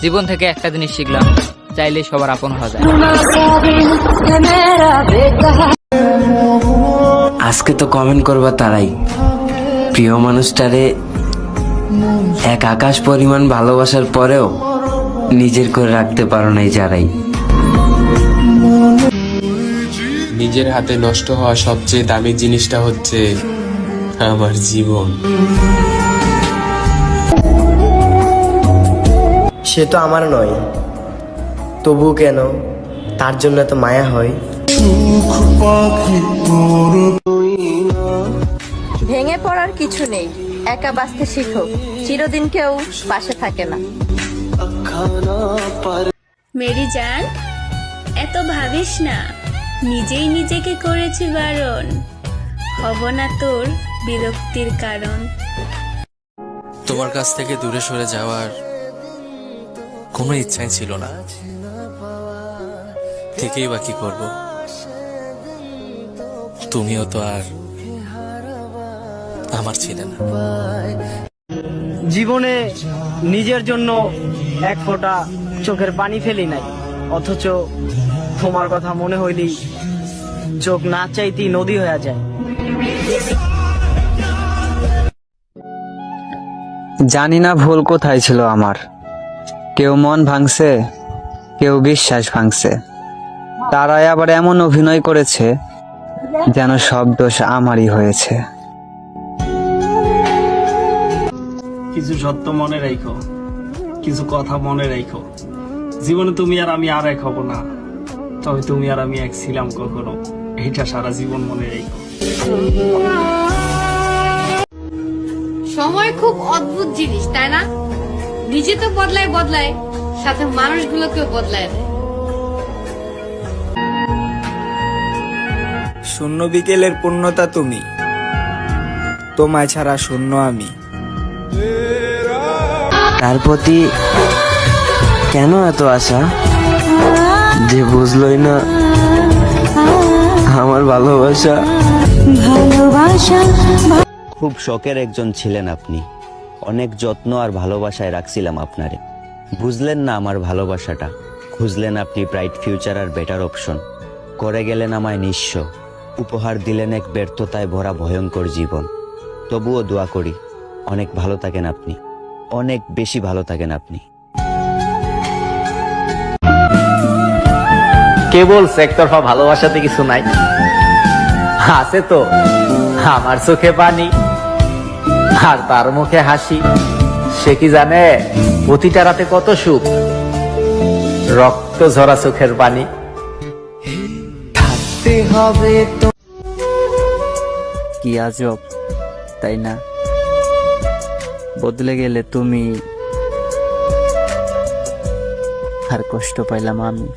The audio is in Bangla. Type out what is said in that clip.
জীবন থেকে একটা জিনিস শিখলাম, চাইলে সবার আপন হওয়া যায়। আজকে তো কমেন্ট করবা তারাই, প্রিয় মানুষটারে এক আকাশ পরিমাণ ভালোবাসার পরেও নিজের করে রাখতে পারো নাই যারাই। নিজের হাতে নষ্ট হওয়া সবচেয়ে দামি জিনিসটা হচ্ছে আমার জীবন। সে তো আমার নয়, তবু কেন তার জন্য এত মায়া হয়? ভেঙে পড়ার কিছু নেই, একা বাঁচতে শিখো, চিরদিন কেউ পাশে থাকে না। মেরি জান, এত ভাবিস না, নিজেই নিজেকে করেছি বারণ, হব না তোর বিরক্তির কারণ। তোমার কাছ থেকে দূরে সরে যাওয়ার কোনো ইচ্ছাই ছিল না, থেকেই বা কি করবো, তুমিও তো আর আমার ছিলে না। জীবনে নিজের জন্য এক ফোঁটা চোখের পানি ফেলি নাই, অথচ তোমার কথা মনে হইলেই চোখ না চাইতেই নদী হয়ে যায়। জানি না ভুল কোথায় ছিল আমার, কেউ মন ভাঙছে, কেউ বিশ্বাস ভাঙছে, তারাই আবার এমন অভিনয় করেছে যেন সব দোষ আমারই হয়েছে। কিছু সত্য মনে রাখো, কিছু কথা মনে রাখো, জীবনে তুমি আর আমি আর এক হব না, তবে তুমি আর আমি এক ছিলাম কখনো, এইটা সারা জীবন মনে রাখো। সময় খুব অদ্ভুত জিনিস, তাই না? নিজে তো বদলায়, সাথে মানুষগুলোকেও বদলায় দেয়। শূন্য বিকেলের পূর্ণতা তুমি, তোমায় ছাড়া শূন্য আমি। তার প্রতি কেন এত আশা, যে বুঝলই না আমার ভালোবাসা। খুব শখের একজন ছিলেন আপনি, অনেক যত্ন আর ভালোবাসায় রাখছিলাম আপনারে। বুঝলেন না আমার ভালোবাসাটা, খুঁজলেন আপনি ব্রাইট ফিউচার আর বেটার অপশন, করে গেলেন আমায় নিঃস্ব, উপহার দিলেন এক ব্যর্থতায় ভরা ভয়ঙ্কর জীবন। তবুও দোয়া করি অনেক ভালো থাকেন আপনি, অনেক বেশি ভালো থাকেন আপনি। কে বলছে একতরফা ভালোবাসাতে কিছু নাই? আছে তো, আমার চোখে পানি আর তার মুখে হাসি। সে কি জানে প্রতিটা রাতে কত সুখ, রক্ত ঝরা চোখের পানি। থাকতে হবে তো। কি আজব তাই না, বদলে গেলে তুমি আর কষ্ট পাইলাম আমি।